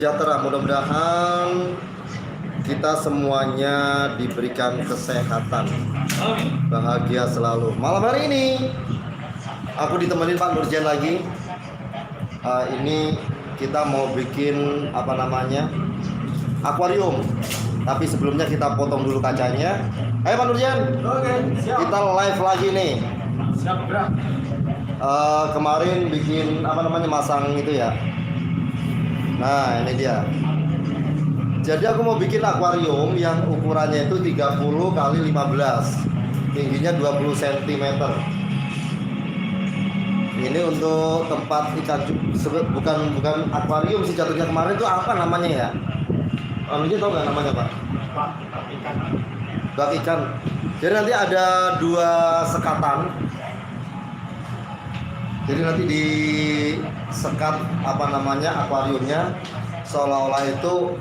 Sejahtera, mudah-mudahan kita semuanya diberikan kesehatan, bahagia selalu. Malam hari ini aku ditemenin Pak Nurjan lagi. Ini kita mau bikin akuarium. Tapi sebelumnya kita potong dulu kacanya. Ayo Pak Nurjan. Oke, siap. Kita live lagi nih. Siap, gerak. Kemarin bikin masang itu ya. Nah ini dia. Jadi aku mau bikin akuarium yang ukurannya itu 30 kali 15, tingginya 20 cm. Ini untuk tempat ikan, bukan akuarium sih jatuhnya. Kemarin itu apa namanya ya? Ini tahu nggak namanya Pak? Bak ikan. Jadi nanti ada 2 sekatan. Jadi nanti di sekat akuariumnya seolah-olah itu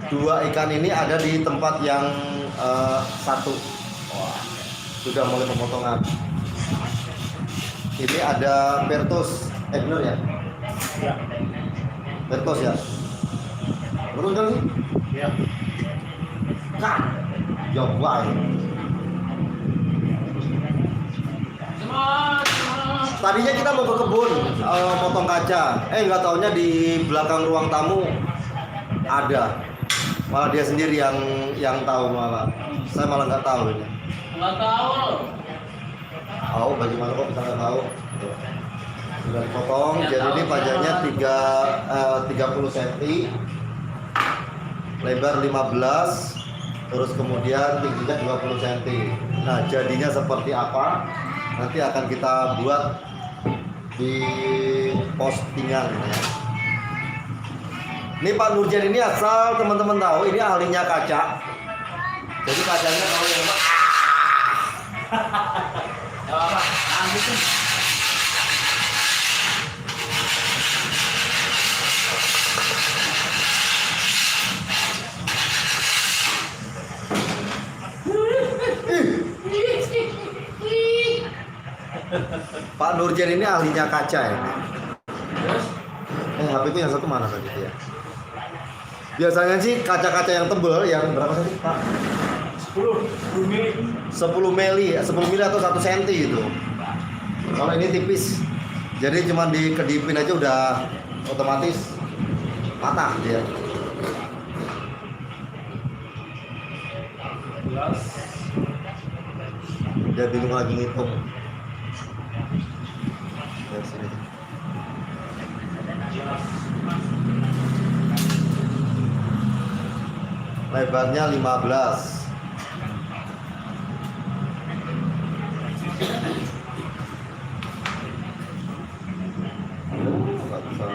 2 ikan ini ada di tempat yang satu. Wah, sudah mulai pemotongan. Ini ada Pertus, bener ya? Ya. Pertus ya? Betul kan sih? Ya. Nah, coba ya. Tadinya kita mau ke kebun potong kaca, nggak taunya di belakang ruang tamu ada, malah dia sendiri yang tahu malah. Saya malah nggak tahu ini. Nggak tahu. Tahu bagaimana kok bisa nggak tahu? Sudah dipotong, Ya, jadi tahu, ini panjangnya 30 cm, lebar 15, terus kemudian tingginya 20 cm. Nah jadinya seperti apa? Nanti akan kita buat di postingan ya. Ini Pak Nurjan ini asal teman-teman tahu ini ahlinya kaca. Jadi kacanya kalau yang Pak Nurjan ini ahlinya kaca ya. HP itu yang satu mana tadi ya? Biasanya sih kaca-kaca yang tebel yang berapa sih Pak? 10 mili. 10 mili atau 1 cm gitu. Kalau ini tipis, jadi cuma dikedipin aja udah otomatis patah dia. 11. Dia bingung lagi ngitung. Dari sini. Lebarnya 15. Nggak bisa.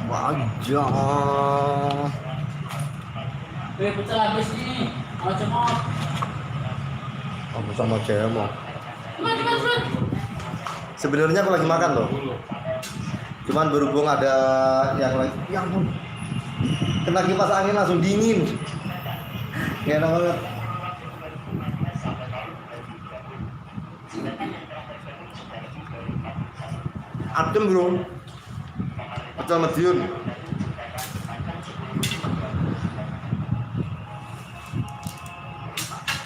Wajah. Pecah habis nih. Macam apa? Aku sama cemo. Cepat. Sebenarnya aku lagi makan loh. Cuman berhubung ada yang lagi, ya ampun, kena kipas angin langsung dingin. Gak enak banget. Adem bro. Pecel mediun.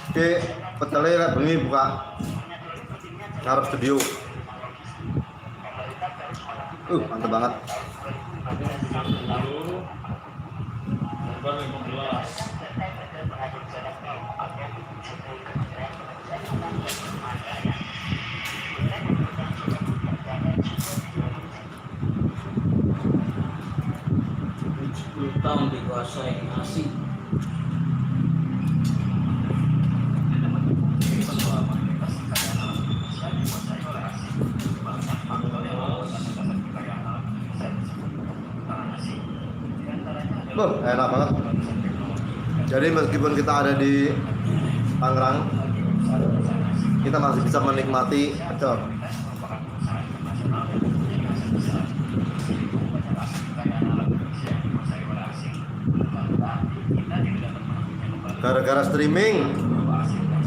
Oke, pecelnya bengi buka ngarep studio. Mantap banget. Lebar 15. Tahun dikuasai nasi. Enak banget. Jadi meskipun kita ada di Tangerang, kita masih bisa menikmati pecel. Gara-gara streaming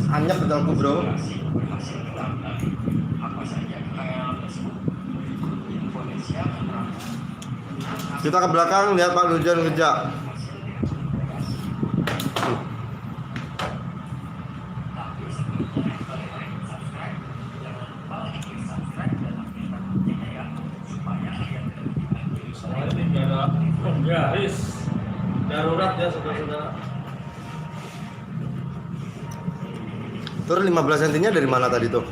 anyep pedalku bro. Kita ke belakang lihat Pak Lujan kerja. Soalnya ini nggak ada penggaris darurat ya saudara-saudara. Terus 15 cm dari mana tadi tuh?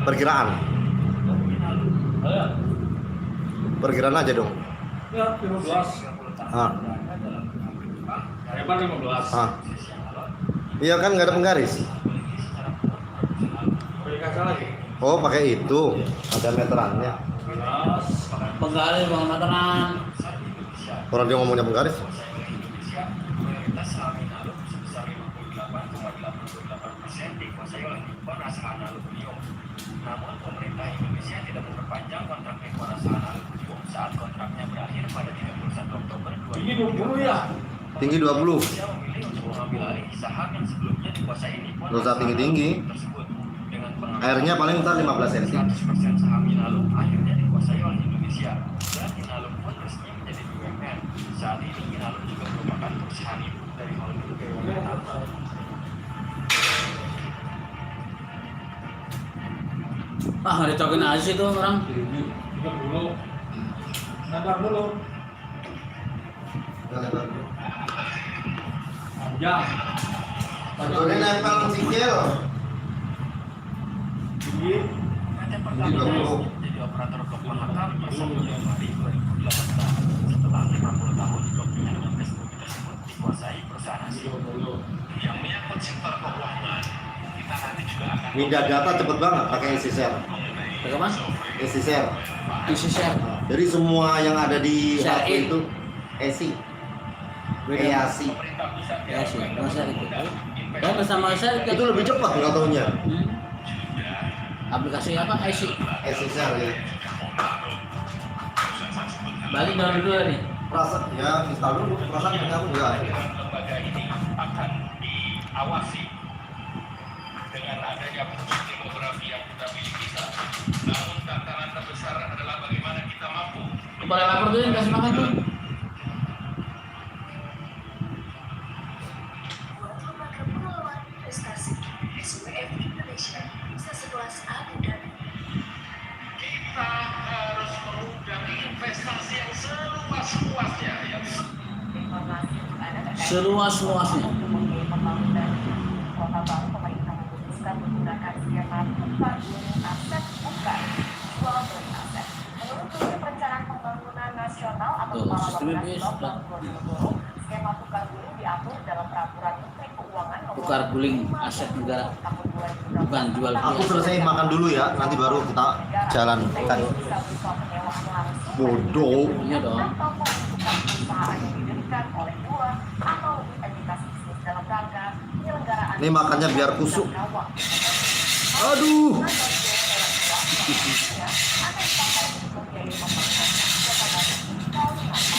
Perkiraan. Ayo. Perkiraan aja dong. Ya, 15. Ah. Lebar 15. Ah. Iya kan nggak ada penggaris. Beri kaca lagi. Oh pakai itu. Ada meterannya. 15. Penggaris bang meteran. Orang dia ngomongnya penggaris. Namun pemerintah Indonesia tidak memperpanjang kontrak kekuasaan aluminium saat kontraknya berakhir pada 31 Oktober Ini 20 ya. Tinggi 20. Indonesia memilih untuk mengambil alih saham yang sebelumnya dikuasai Nippon Nggak usah tinggi-tinggi. tersebut. Dengan pengambilan Airnya paling ntar 15 cm. 100% saham Inalum akhirnya dikuasai oleh Indonesia dan Inalum pun resmi menjadi BUMN. Saat ini Inalum juga merupakan perusahaan ibu dari holding BUMN Alfa. Ah nggak dicokin aja sih tuh orang. 30. Nambah dulu. Panjang. Ini nempel sikil. Tinggi. PT Pertamina menjadi operator blok Mahakam per 1 Januari 2018 setelah 50 tahun bloknya dengan teknologi tersebut dikuasai perusahaan asing. 20. Yang menyangkut sektor keuangan, kita nanti juga akan Mindah data cepet banget pakai easy share. Pakai mas? Easy share. Isi share. Jadi semua yang ada di Share HP in. itu ESI. Beda. EASI. Ya sih, masa itu. Dan bersama saya Itu lebih cepat nggak taunya. Aplikasi apa? IC. ESI share ya. Balik download dulu nih. Perasaan ya install dulu. Perasaan punya aku enggak. lembaga ini akan diawasi dengan adanya fungsi demografi yang kita miliki saat ini. Namun tantangan terbesar adalah bagaimana kita mampu Kepala lapor dulu kasih makan tuh. Lembaga Pengelolaan Investasi SWF Indonesia bisa sekelas Abu Dhabi. kita harus mengundang investasi yang seluas-luasnya yang Informasi ada terkait Seluas-luasnya. untuk membiayai pembangunan Kota Baru, pemerintah memutuskan menggunakan skema tukar guling aset bukan jual beli aset. Menurut Unit Perencanaan Pembangunan Nasional atau Tuh, Kepala sistemnya Bappenas bisa. tahun 2020, skema tukar guling diatur dalam peraturan Menteri Keuangan nomor Tukar guling aset negara. tahun 2016. Bukan jual beli. Aku selesai makan dulu ya. Nanti baru kita jalan. Kan. Bodoh. Iya dong. Atau pembentukan perusahaan yang didirikan oleh dua atau lebih entitas bisnis dalam rangka penyelenggaraan. Ini makannya biar kusuk. Aduh.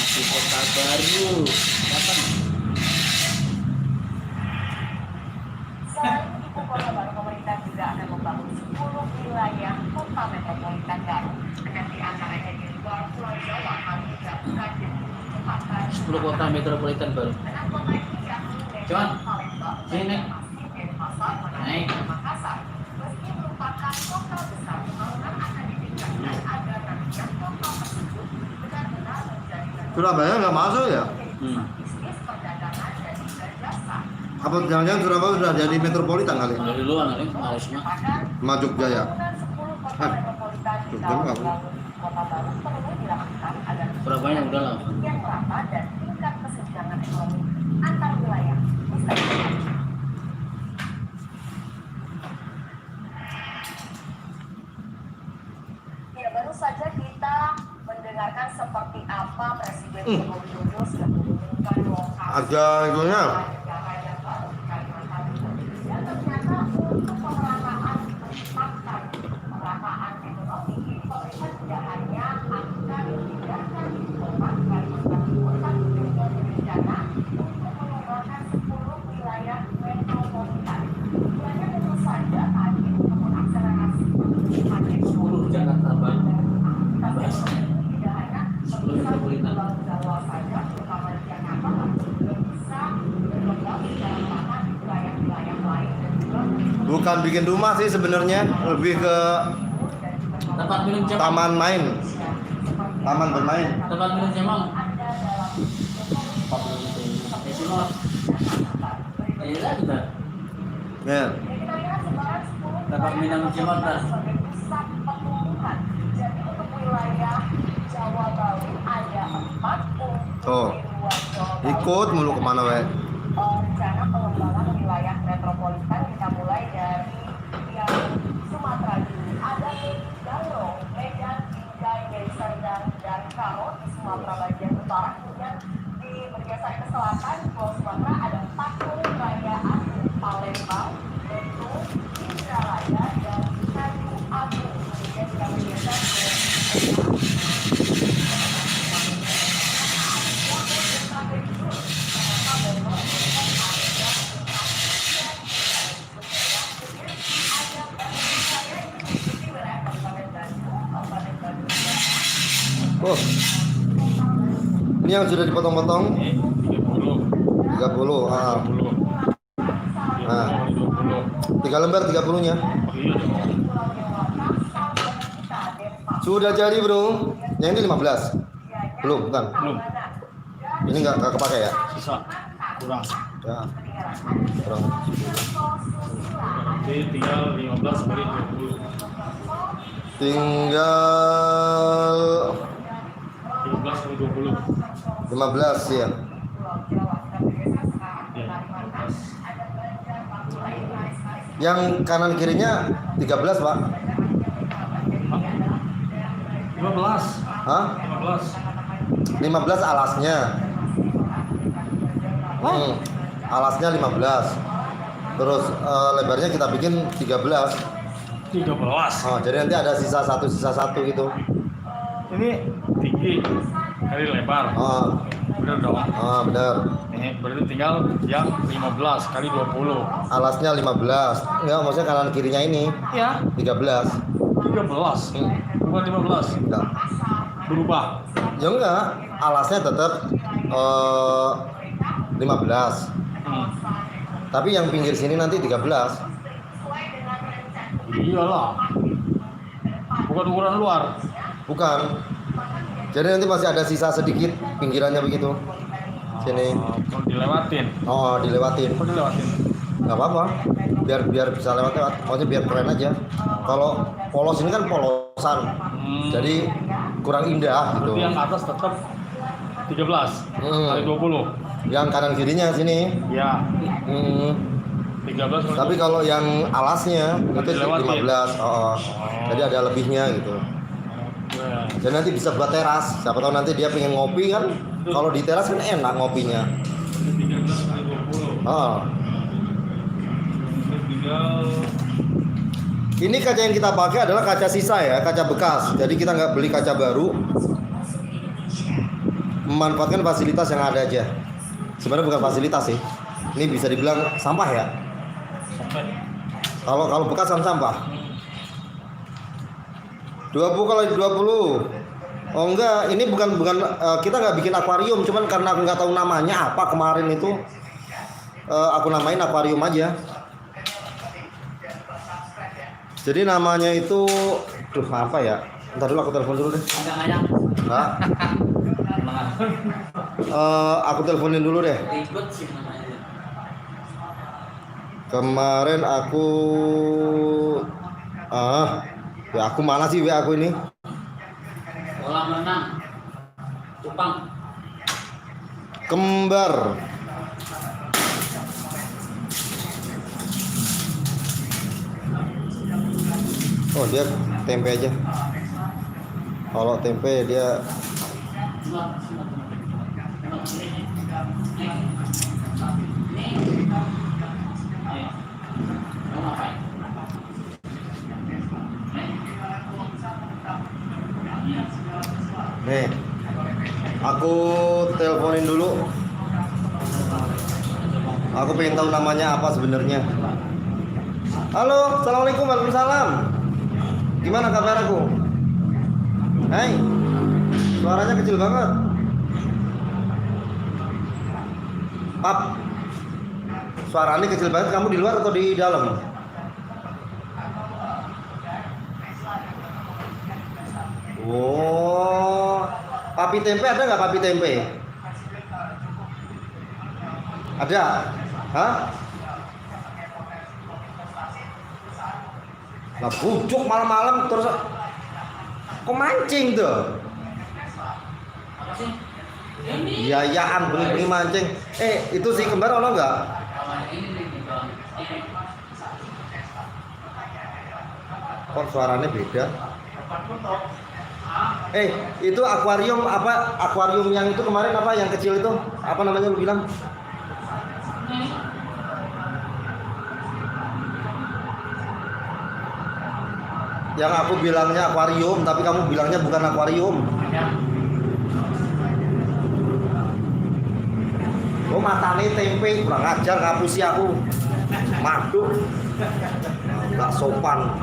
Di kota baru. Kapan? Selain ibu kota baru, pemerintah juga akan membangun 10 wilayah kota metropolitan baru. Dengan di antaranya di luar Pulau Jawa, hal juga bukan kecepatan. 10 kota metropolitan baru. Enam kota ini yakni Medan, Cuman, Palembang, sini. Banjarmasin, Denpasar, Manado, Naik. dan Makassar. Meski merupakan kota besar, pembangunan akan ditingkatkan agar nantinya kota tersebut benar-benar menjadi Surabaya nggak masuk ya? bisnis, perdagangan, dan juga jasa. Apa jangan-jangan Surabaya sudah jadi metropolitan kali? Dari luar kali, Malaysia. Sama Jogja ya? Pembangunan 10 kota metropolitan di Jogja tahun nggak, Bu? 2000 kota baru perlu dilakukan agar Surabaya udah lah. yang merata dan tingkat kesenjangan ekonomi antar wilayah bisa dicapai. Ya, baru saja kita mendengarkan seperti apa Presiden Joko Widodo sudah mengumumkan lokasi Harga itunya. negara yang baru di Kalimantan Timur. Dan ternyata untuk pemerataan ekonomi, pemerintah tidak hanya akan memindahkan ibu kota Kalimantan Timur, tapi juga berencana untuk mengembangkan 10 saja tadi untuk akselerasi makin 10 Jakarta Bandung. tapi Bahas. tidak hanya 10 metropolitan. Pulau Jawa saja, terutama di Jakarta, tapi juga bisa berkembang secara merata di wilayah-wilayah lain dan juga Bukan bikin rumah sih sebenarnya, lebih ke Tempat minum Jamal. taman main, taman bermain. Tempat minum Jamal. Jamal. Iya kita. Ya. kita lihat sebaran 10 Tempat minum Jamal dah. sebagai pusat pertumbuhan. Jadi untuk wilayah Jawa Bali ada 4 untuk Tuh. di luar Jawa Bali. Ikut mulu kemana we? Rencana pengembangan wilayah metropolitan kita mulai dari yang Sumatera dulu. Ada Galo, Medan, Binjai, Deli Serdang, dan Karo di Sumatera bagian utara. Kemudian di bergeser ke selatan, di Pulau Sumatera ada Pakung Raya Agung, Palembang, Belitung, Indralaya, dan Tanjung Agung. Kemudian kita bergeser ke Oh, ini yang sudah dipotong-potong Ini 30. 30. Ah. 20. Nah. 20. 3 lembar 30-nya. Iya dong. Sudah jadi bro. Yang ini 15. Belum, bukan. Belum. Ini nggak kepake ya? Sisa. Kurang. Ya. Kurang. Nanti tinggal 15 sampai 20. Tinggal 13 sampai 20. 15 ya. Ya. Yang kanan kirinya 13 pak. 15. Hah? 15. 15 alasnya. Alasnya 15. Terus lebarnya kita bikin 13. 13. Oh, jadi nanti ada sisa satu gitu. Ini tinggi kali lebar. Oh, Bener dong. benar. Ini berarti tinggal yang 15 kali 20. Alasnya 15. Enggak, maksudnya kanan kirinya ini Ya. 13. 13. Bukan 15. Enggak. Berubah. Ya enggak, alasnya tetap 15. Tapi yang pinggir sini nanti 13. Iyalah. Bukan ukuran luar. Bukan. Jadi nanti masih ada sisa sedikit pinggirannya begitu. Sini. Kalau dilewatin. Oh, dilewatin. Kok dilewatin? Nggak apa-apa. Biar bisa lewat. Maksudnya biar keren aja. Kalau polos ini kan polosan. Jadi kurang indah gitu. Berarti yang atas tetap 13 kali 20. Yang kanan kirinya sini. Ya. 13 kali Tapi kalau yang alasnya itu dilewatin. 15. Jadi ada lebihnya gitu. Ya. Dan nanti bisa buat teras. Siapa tahu nanti dia pengen ngopi kan. Kalau di teras kan enak ngopinya. 13 kali 20. Ini tinggal Ini kaca yang kita pakai adalah kaca sisa ya, kaca bekas. Jadi kita nggak beli kaca baru. Memanfaatkan fasilitas yang ada aja. Sebenarnya bukan fasilitas sih. Ini bisa dibilang sampah ya. Kalau bekas kan sampah. 20 kalau 20. Oh enggak, ini bukan kita nggak bikin akuarium, cuman karena aku nggak tahu namanya apa kemarin itu aku namain akuarium aja. Jadi namanya itu, apa ya? Ntar dulu aku telepon dulu deh. Ngayang. Hah? Aku teleponin dulu deh. Ribet sih namanya. Kemarin aku ya aku mana sih aku ini? Kolam renang. Cupang. Kembar. Oh dia tempe aja. Kalau tempe dia nih. Aku teleponin dulu. Aku pengen tahu namanya apa sebenarnya. Halo, assalamualaikum, waalaikumsalam. Gimana kabar aku? Hai, suaranya kecil banget. Pap, suaranya kecil banget. Kamu di luar atau di dalam? Oh, papi tempe ada nggak papi tempe? Ada? Hah? Nah, bujuk malam-malam terus kok mancing tuh? Apa sih? Biayaan beli mancing. Itu si kembar ono nggak? Ini nih di bawah. Kok suaranya beda? Itu akuarium apa? Akuarium yang itu kemarin apa? Yang kecil itu? Apa namanya lu bilang? Yang aku bilangnya akuarium, tapi kamu bilangnya bukan akuarium. Oh, matane tempe, kurang ajar ngapusi aku. Maduk. Enggak sopan.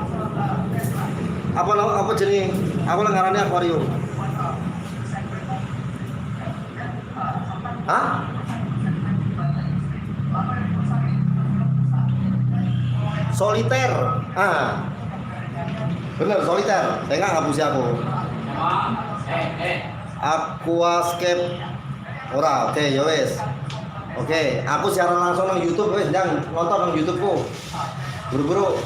Apa jenis? Apa ngarannya akuarium? Hah? Soliter. Bener, soliter. Saya nggak ngapusi aku. Aquascape. Ora, oke, ya wes. Oke, aku siaran langsung nang YouTube, wes, jangan nonton nang YouTubeku. Buru-buru.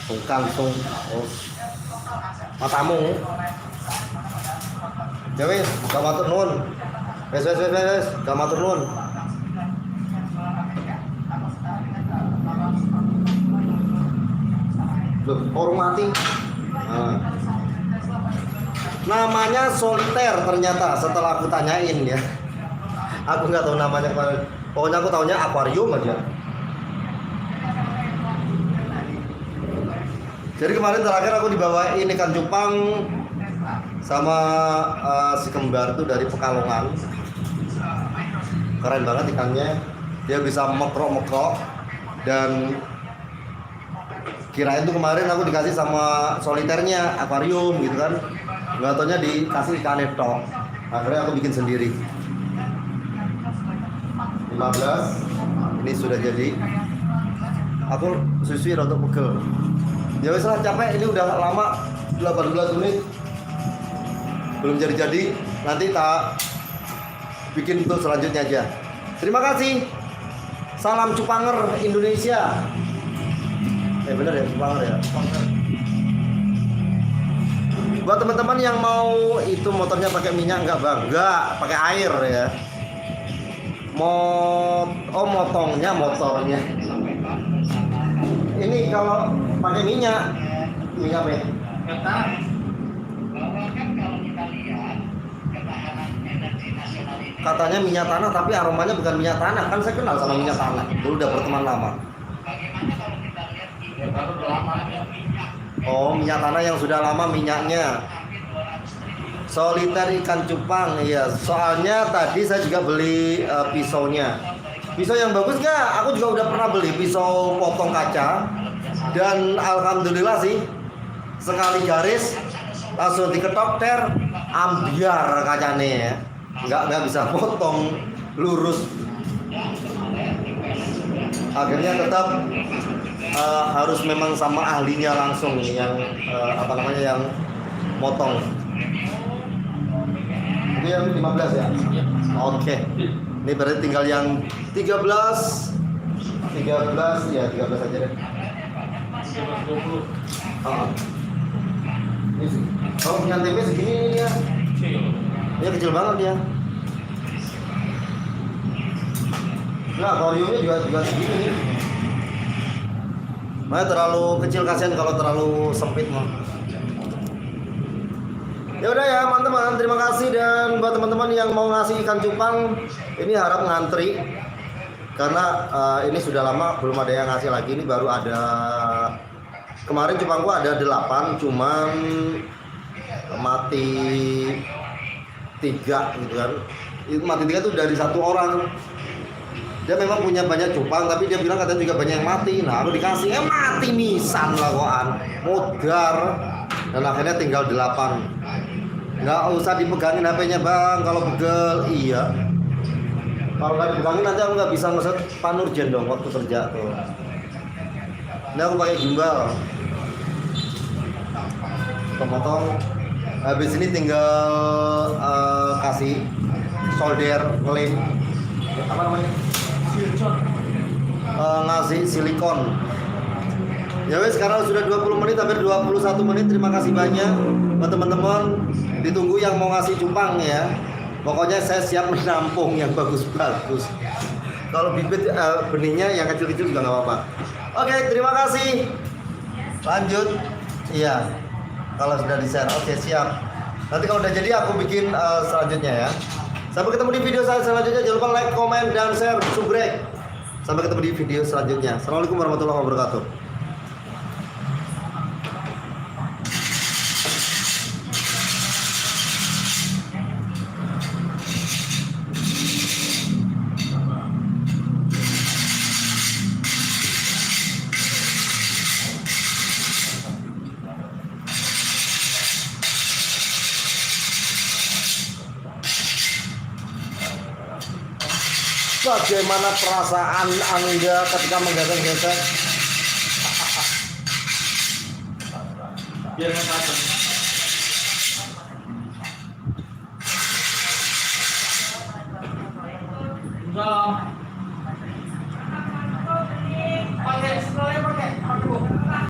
Sungkan sung. Oh. Matamu. Ya wes, gak matur nuwun. Wes, gak matur nuwun. Loh, orang mati. Namanya soliter ternyata setelah aku tanyain ya. Aku nggak tahu namanya kemarin. Pokoknya aku tahunya akuarium aja. Jadi kemarin terakhir aku dibawain ikan cupang sama si kembar tuh dari Pekalongan. Keren banget ikannya. Dia bisa mekrok-mekrok dan kirain tuh kemarin aku dikasih sama soliternya akuarium gitu kan, nggak taunya dikasih ikan tok. Akhirnya aku bikin sendiri. 15 ini sudah jadi. Aku susui rada pegel. Ya wes lah, capek, ini udah lama 18 menit belum jadi. Nanti tak bikin untuk selanjutnya aja. Terima kasih. Salam Cupanger Indonesia. Bener ya, Cupanger ya. Buat teman-teman yang mau itu motornya pakai minyak enggak bang? Enggak, pakai air ya. Motongnya motornya. Ini kalau pakai minyak apa ya? Katanya minyak tanah, tapi aromanya bukan minyak tanah. Kan saya kenal sama minyak tanah. Dulu udah berteman lama. Oh, minyak tanah yang sudah lama minyaknya. Soliter ikan cupang, iya. Soalnya tadi saya juga beli pisaunya. Pisau yang bagus nggak? Aku juga udah pernah beli pisau potong kaca. Dan alhamdulillah sih, sekali garis langsung diketok ter, ambiar kacanya ya. Nggak bisa potong lurus. Akhirnya tetap harus memang sama ahlinya langsung yang yang motong. Ini yang 15 ya? Oke. Ini berarti tinggal yang 13 ya, 13 aja deh. 20. Ini sih. Kalau punya tempe segini nih ya. Dia kecil banget dia. Nah, akuariumnya juga segini nih. Makanya terlalu kecil, kasihan kalau terlalu sempit mah. Ya udah ya teman-teman, terima kasih. Dan buat teman-teman yang mau ngasih ikan cupang, ini harap ngantri karena ini sudah lama belum ada yang ngasih lagi. Ini baru ada, kemarin cupangku ada 8, cuman mati 3 gitu kan. Itu mati 3 tuh dari 1 orang. Dia memang punya banyak cupang, tapi dia bilang katanya juga banyak yang mati. Nah, aku dikasih, mati nisan lakoan, modar. Dan akhirnya tinggal 8. Nggak usah dipegangin HP-nya bang, kalau pegel, iya. Kalau nggak dipegangin nanti aku nggak bisa ngeset panurjen dong waktu kerja tuh. Ini aku pakai gimbal. Potong. Habis ini tinggal kasih solder, ngelem. Apa namanya? Ngasih silikon. Ya wes, sekarang sudah 20 menit, hampir 21 menit. Terima kasih banyak buat teman-teman. Ditunggu yang mau ngasih cupang ya. Pokoknya saya siap menampung yang bagus-bagus. Kalau bibit benihnya yang kecil-kecil juga nggak apa-apa. Oke, terima kasih. Lanjut. Iya. Kalau sudah di-share. Oke, siap. Nanti kalau udah jadi aku bikin selanjutnya ya. Sampai ketemu di video saya selanjutnya. Jangan lupa like, komen, dan share, subrek. Sampai ketemu di video selanjutnya. Assalamualaikum warahmatullahi wabarakatuh. Bagaimana perasaan Anda ketika menggesek-gesek? Biar nggak patah.